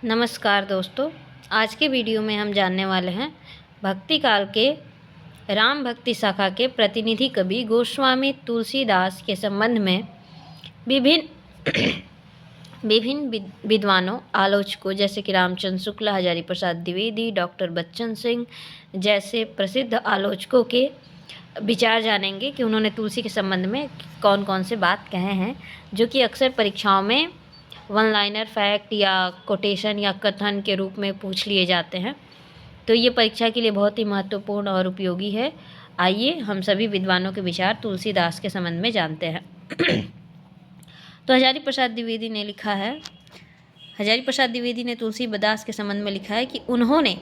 नमस्कार दोस्तों, आज के वीडियो में हम जानने वाले हैं भक्ति काल के राम भक्ति शाखा के प्रतिनिधि कवि गोस्वामी तुलसीदास के संबंध में विभिन्न विभिन्न विद्वानों आलोचकों जैसे कि रामचंद्र शुक्ल, हजारी प्रसाद द्विवेदी, डॉक्टर बच्चन सिंह जैसे प्रसिद्ध आलोचकों के विचार जानेंगे कि उन्होंने तुलसी के संबंध में कौन कौन से बात कहे हैं, जो कि अक्सर परीक्षाओं में वन लाइनर फैक्ट या कोटेशन या कथन के रूप में पूछ लिए जाते हैं। तो ये परीक्षा के लिए बहुत ही महत्वपूर्ण और उपयोगी है। आइए हम सभी विद्वानों के विचार तुलसीदास के संबंध में जानते हैं। तो हजारी प्रसाद द्विवेदी ने लिखा है, हजारी प्रसाद द्विवेदी ने तुलसीदास के संबंध में लिखा है कि उन्होंने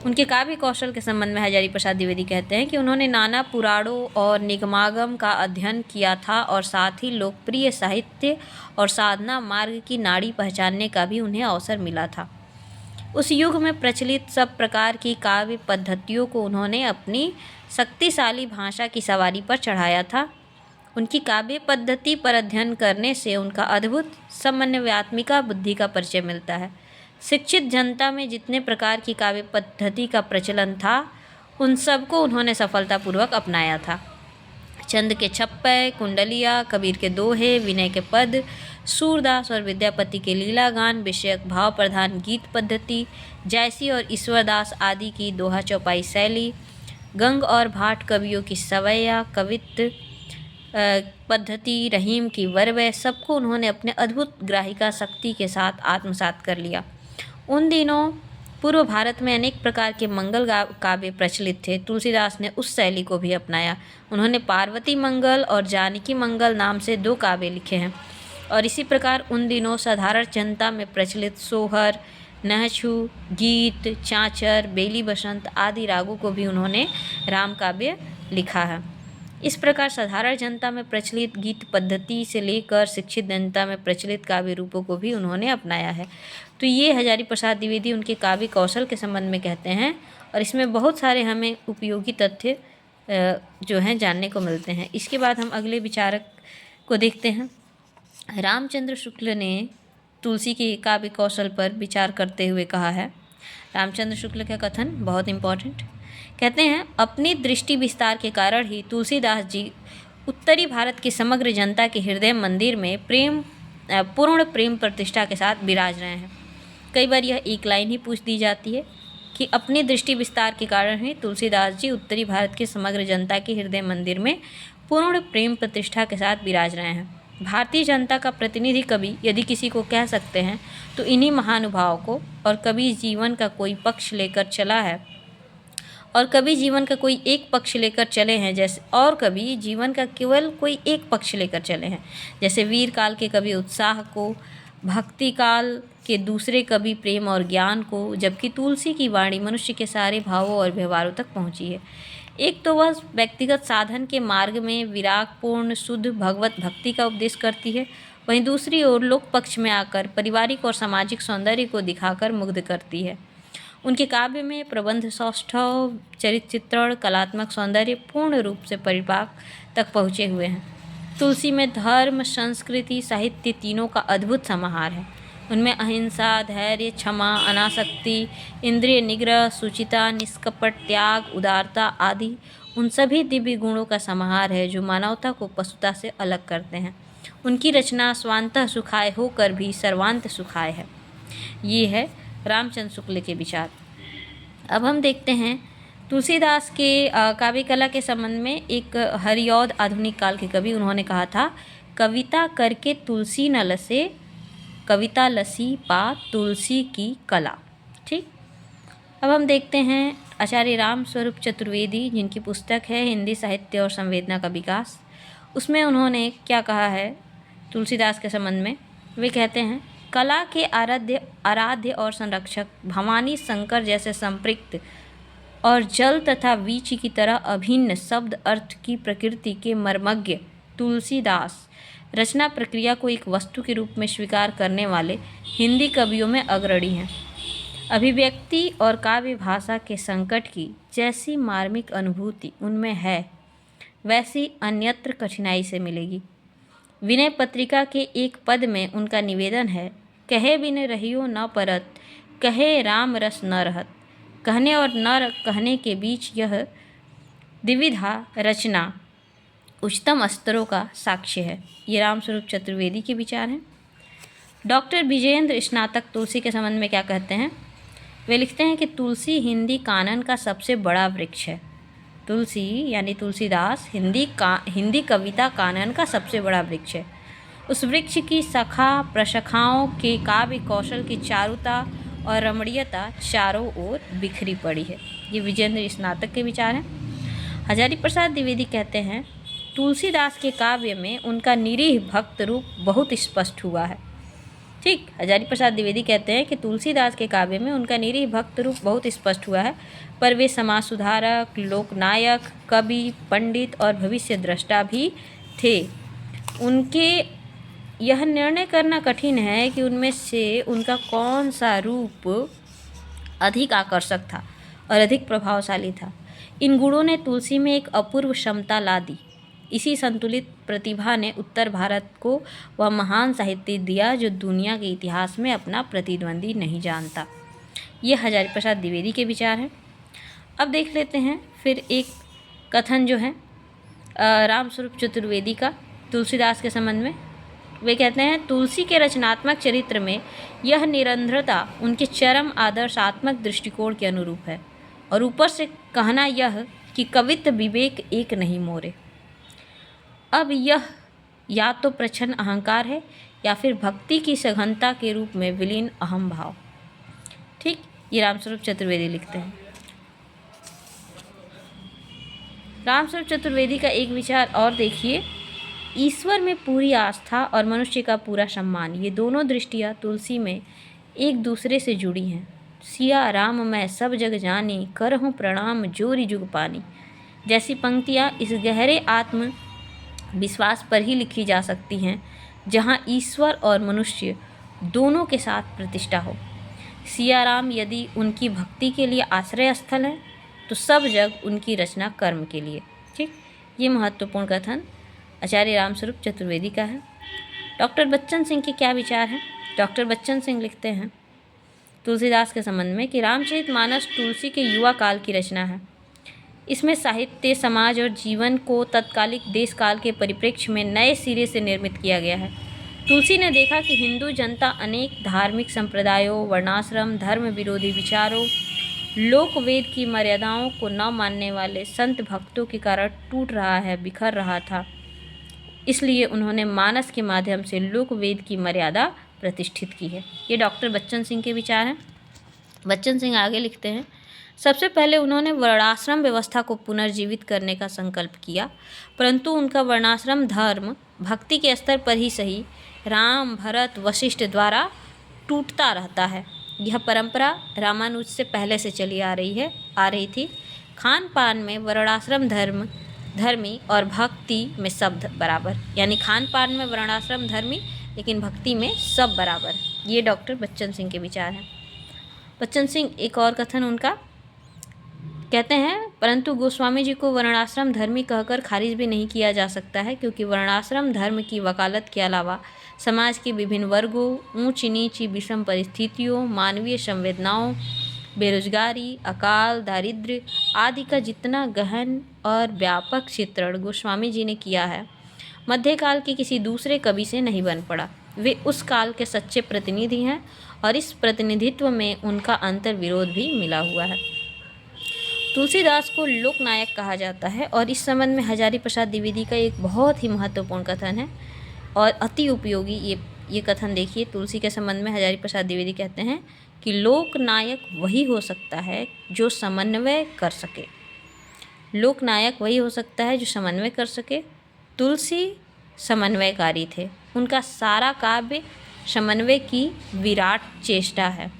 उनके काव्य कौशल के संबंध में हजारी प्रसाद द्विवेदी कहते हैं कि उन्होंने नाना पुराणों और निगमागम का अध्ययन किया था और साथ ही लोकप्रिय साहित्य और साधना मार्ग की नाड़ी पहचानने का भी उन्हें अवसर मिला था। उस युग में प्रचलित सब प्रकार की काव्य पद्धतियों को उन्होंने अपनी शक्तिशाली भाषा की सवारी पर चढ़ाया था। उनकी काव्य पद्धति पर अध्ययन करने से उनका अद्भुत समन्वयात्मिका बुद्धि का परिचय मिलता है। शिक्षित जनता में जितने प्रकार की काव्य पद्धति का प्रचलन था, उन सबको उन्होंने सफलतापूर्वक अपनाया था। चंद के छप्पय, कुंडलिया, कबीर के दोहे, विनय के पद, सूरदास और विद्यापति के लीला गान, विषयक भाव प्रधान गीत पद्धति, जैसी और ईश्वरदास आदि की दोहा चौपाई शैली, गंग और भाट कवियों की सवैया, कवित्व पद्धति, रहीम की वर्वय, सबको उन्होंने अपने अद्भुत ग्राहिका शक्ति के साथ आत्मसात कर लिया। उन दिनों पूर्व भारत में अनेक प्रकार के मंगल काव्य प्रचलित थे। तुलसीदास ने उस शैली को भी अपनाया। उन्होंने पार्वती मंगल और जानकी मंगल नाम से 2 काव्य लिखे हैं और इसी प्रकार उन दिनों साधारण जनता में प्रचलित सोहर, नहछू, गीत, चाँचर, बेली बसंत आदि रागों को भी उन्होंने राम काव्य लिखा है। इस प्रकार साधारण जनता में प्रचलित गीत पद्धति से लेकर शिक्षित जनता में प्रचलित काव्य रूपों को भी उन्होंने अपनाया है। तो ये हजारी प्रसाद द्विवेदी उनके काव्य कौशल के संबंध में कहते हैं और इसमें बहुत सारे हमें उपयोगी तथ्य जो हैं जानने को मिलते हैं। इसके बाद हम अगले विचारक को देखते हैं। रामचंद्र शुक्ल ने तुलसी के काव्य कौशल पर विचार करते हुए कहा है। रामचंद्र शुक्ल का कथन बहुत इम्पोर्टेंट, कहते हैं, अपनी दृष्टि विस्तार के कारण ही तुलसीदास जी उत्तरी भारत की समग्र जनता के हृदय मंदिर में पूर्ण प्रेम प्रतिष्ठा के साथ विराज रहे हैं। कई बार यह एक लाइन ही पूछ दी जाती है कि अपनी दृष्टि विस्तार के कारण ही तुलसीदास जी उत्तरी भारत की समग्र जनता के हृदय मंदिर में पूर्ण प्रेम प्रतिष्ठा के साथ विराज रहे हैं। भारतीय जनता का प्रतिनिधि कवि यदि किसी को कह सकते हैं तो इन्हीं महानुभावों को। और कभी जीवन का कोई पक्ष लेकर चला है और कभी जीवन का कोई एक पक्ष लेकर चले हैं, जैसे और कभी जीवन का केवल कोई एक पक्ष लेकर चले हैं, जैसे वीर काल के कवि उत्साह को, भक्ति काल के दूसरे कवि प्रेम और ज्ञान को, जबकि तुलसी की वाणी मनुष्य के सारे भावों और व्यवहारों तक पहुंची है। एक तो वह व्यक्तिगत साधन के मार्ग में विरागपूर्ण शुद्ध भगवत भक्ति का उपदेश करती है, वहीं दूसरी ओर लोक पक्ष में आकर पारिवारिक और सामाजिक सौंदर्य को दिखाकर मुग्ध करती है। उनके काव्य में प्रबंध सौष्ठव, चरित्र चित्रण, कलात्मक सौंदर्य पूर्ण रूप से परिपाक तक पहुँचे हुए हैं। तुलसी में धर्म, संस्कृति, साहित्य तीनों का अद्भुत समाहार है। उनमें अहिंसा, धैर्य, क्षमा, अनासक्ति, इंद्रिय निग्रह, शुचिता, निष्कपट त्याग, उदारता आदि उन सभी दिव्य गुणों का समाहार है जो मानवता को पशुता से अलग करते हैं। उनकी रचना स्वांतः सुखाय होकर भी सर्वांत सुखाय है। ये है रामचंद्र शुक्ल के विचार। अब हम देखते हैं तुलसीदास के काव्य कला के संबंध में एक हरिऔध आधुनिक काल के कवि, उन्होंने कहा था, कविता करके तुलसी न लसे, कविता लसी पा तुलसी की कला। ठीक। अब हम देखते हैं आचार्य राम स्वरूप चतुर्वेदी, जिनकी पुस्तक है हिंदी साहित्य और संवेदना का विकास। उसमें उन्होंने क्या कहा है तुलसीदास के संबंध में। वे कहते हैं, कला के आराध्य और संरक्षक भवानी शंकर जैसे संपृक्त और जल तथा बीज की तरह अभिन्न शब्द अर्थ की प्रकृति के मर्मज्ञ तुलसीदास रचना प्रक्रिया को एक वस्तु के रूप में स्वीकार करने वाले हिंदी कवियों में अग्रणी हैं। अभिव्यक्ति और काव्य भाषा के संकट की जैसी मार्मिक अनुभूति उनमें है, वैसी अन्यत्र कठिनाई से मिलेगी। विनय पत्रिका के एक पद में उनका निवेदन है, कहे बिन रहियो न परत, कहे राम रस न रहत। कहने और न कहने के बीच यह द्विविधा रचना उच्चतम स्तरों का साक्ष्य है। ये रामस्वरूप चतुर्वेदी के विचार हैं। डॉक्टर विजयेंद्र स्नातक तुलसी के संबंध में क्या कहते हैं? वे लिखते हैं कि तुलसी हिंदी कानन का सबसे बड़ा वृक्ष है। तुलसी यानी तुलसीदास हिंदी कविता कानन का सबसे बड़ा वृक्ष है। उस वृक्ष की शाखा प्रशाखाओं के काव्य कौशल की चारुता और रमणीयता चारों ओर बिखरी पड़ी है। ये विजयेंद्र स्नातक के विचार हैं। हजारी प्रसाद द्विवेदी कहते हैं, तुलसीदास के काव्य में उनका निरीह भक्त रूप बहुत स्पष्ट हुआ है। ठीक, हजारी प्रसाद द्विवेदी कहते हैं कि तुलसीदास के काव्य में उनका निरीह भक्त रूप बहुत स्पष्ट हुआ है, पर वे समाज सुधारक, लोकनायक, कवि, पंडित और भविष्य दृष्टा भी थे। उनके यह निर्णय करना कठिन है कि उनमें से उनका कौन सा रूप अधिक आकर्षक था और अधिक प्रभावशाली था। इन गुणों ने तुलसी में एक अपूर्व क्षमता ला दी। इसी संतुलित प्रतिभा ने उत्तर भारत को वह महान साहित्य दिया जो दुनिया के इतिहास में अपना प्रतिद्वंदी नहीं जानता। ये हजारी प्रसाद द्विवेदी के विचार हैं। अब देख लेते हैं फिर एक कथन जो है रामस्वरूप चतुर्वेदी का तुलसीदास के संबंध में। वे कहते हैं, तुलसी के रचनात्मक चरित्र में यह निरंतरता उनके चरम आदर्शात्मक दृष्टिकोण के अनुरूप है, और ऊपर से कहना यह कि कवित्व विवेक एक नहीं मोरे। अब यह या तो प्रच्छन्न अहंकार है या फिर भक्ति की सघनता के रूप में विलीन अहम भाव। ठीक, ये रामस्वरूप चतुर्वेदी लिखते हैं। रामस्वरूप चतुर्वेदी का एक विचार और देखिए, ईश्वर में पूरी आस्था और मनुष्य का पूरा सम्मान, ये दोनों दृष्टियाँ तुलसी में एक दूसरे से जुड़ी हैं। सिया राम मैं सब जग जानी, करहूँ प्रणाम जोरी जुग पानी, जैसी पंक्तियाँ इस गहरे आत्म विश्वास पर ही लिखी जा सकती हैं जहाँ ईश्वर और मनुष्य दोनों के साथ प्रतिष्ठा हो। सिया राम यदि उनकी भक्ति के लिए आश्रय स्थल है तो सब जग उनकी रचना कर्म के लिए। ठीक, ये महत्वपूर्ण कथन आचार्य रामस्वरूप चतुर्वेदी का है। डॉक्टर बच्चन सिंह के क्या विचार हैं? डॉक्टर बच्चन सिंह लिखते हैं तुलसीदास के संबंध में कि रामचरितमानस तुलसी के युवा काल की रचना है। इसमें साहित्य, समाज और जीवन को तत्कालिक देश काल के परिप्रेक्ष्य में नए सिरे से निर्मित किया गया है। तुलसी ने देखा कि हिंदू जनता अनेक धार्मिक संप्रदायों, वर्णाश्रम, धर्म विरोधी विचारों, लोकवेद की मर्यादाओं को न मानने वाले संत भक्तों के कारण टूट रहा है, बिखर रहा था। इसलिए उन्होंने मानस के माध्यम से लोकवेद की मर्यादा प्रतिष्ठित की है। ये डॉक्टर बच्चन सिंह के विचार हैं। बच्चन सिंह आगे लिखते हैं, सबसे पहले उन्होंने वर्णाश्रम व्यवस्था को पुनर्जीवित करने का संकल्प किया, परंतु उनका वर्णाश्रम धर्म भक्ति के स्तर पर ही सही राम, भरत, वशिष्ठ द्वारा टूटता रहता है। यह परंपरा रामानुज से पहले से चली आ रही थी। खान पान में वर्णाश्रम धर्मी और भक्ति में सब बराबर, यानी खान पान में वर्णाश्रम धर्मी लेकिन भक्ति में सब बराबर। ये डॉक्टर बच्चन सिंह के विचार हैं। बच्चन सिंह एक और कथन उनका कहते हैं, परंतु गोस्वामी जी को वर्णाश्रम धर्मी कहकर खारिज भी नहीं किया जा सकता है, क्योंकि वर्णाश्रम धर्म की वकालत के अलावा समाज के विभिन्न वर्गों, ऊंच नीच, विषम परिस्थितियों, मानवीय संवेदनाओं, बेरोजगारी, अकाल, दारिद्र्य आदि का जितना गहन और व्यापक चित्रण गोस्वामी जी ने किया है, मध्यकाल के किसी दूसरे कवि से नहीं बन पड़ा। वे उस काल के सच्चे प्रतिनिधि हैं और इस प्रतिनिधित्व में उनका अंतर्विरोध भी मिला हुआ है। तुलसीदास को लोकनायक कहा जाता है और इस संबंध में हजारी प्रसाद द्विवेदी का एक बहुत ही महत्वपूर्ण कथन है और अति उपयोगी। ये कथन देखिए, तुलसी के संबंध में हजारी प्रसाद द्विवेदी कहते हैं कि लोकनायक वही हो सकता है जो समन्वय कर सके। लोकनायक वही हो सकता है जो समन्वय कर सके। तुलसी समन्वयकारी थे। उनका सारा काव्य समन्वय की विराट चेष्टा है।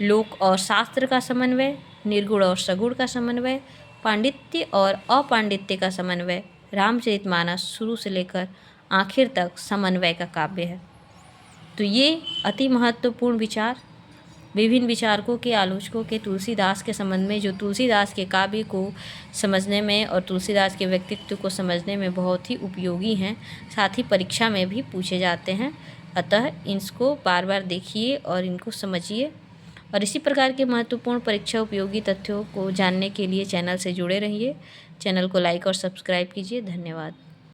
लोक और शास्त्र का समन्वय, निर्गुण और सगुण का समन्वय, पांडित्य और अपांडित्य का समन्वय, रामचरितमानस शुरू से लेकर आखिर तक समन्वय का काव्य है। तो ये अति महत्वपूर्ण विचार विभिन्न विचारकों के, आलोचकों के तुलसीदास के संबंध में, जो तुलसीदास के काव्य को समझने में और तुलसीदास के व्यक्तित्व को समझने में बहुत ही उपयोगी हैं, साथ ही परीक्षा में भी पूछे जाते हैं। अतः इसको बार बार देखिए और इनको समझिए। और इसी प्रकार के महत्वपूर्ण परीक्षा उपयोगी तथ्यों को जानने के लिए चैनल से जुड़े रहिए। चैनल को लाइक और सब्सक्राइब कीजिए। धन्यवाद।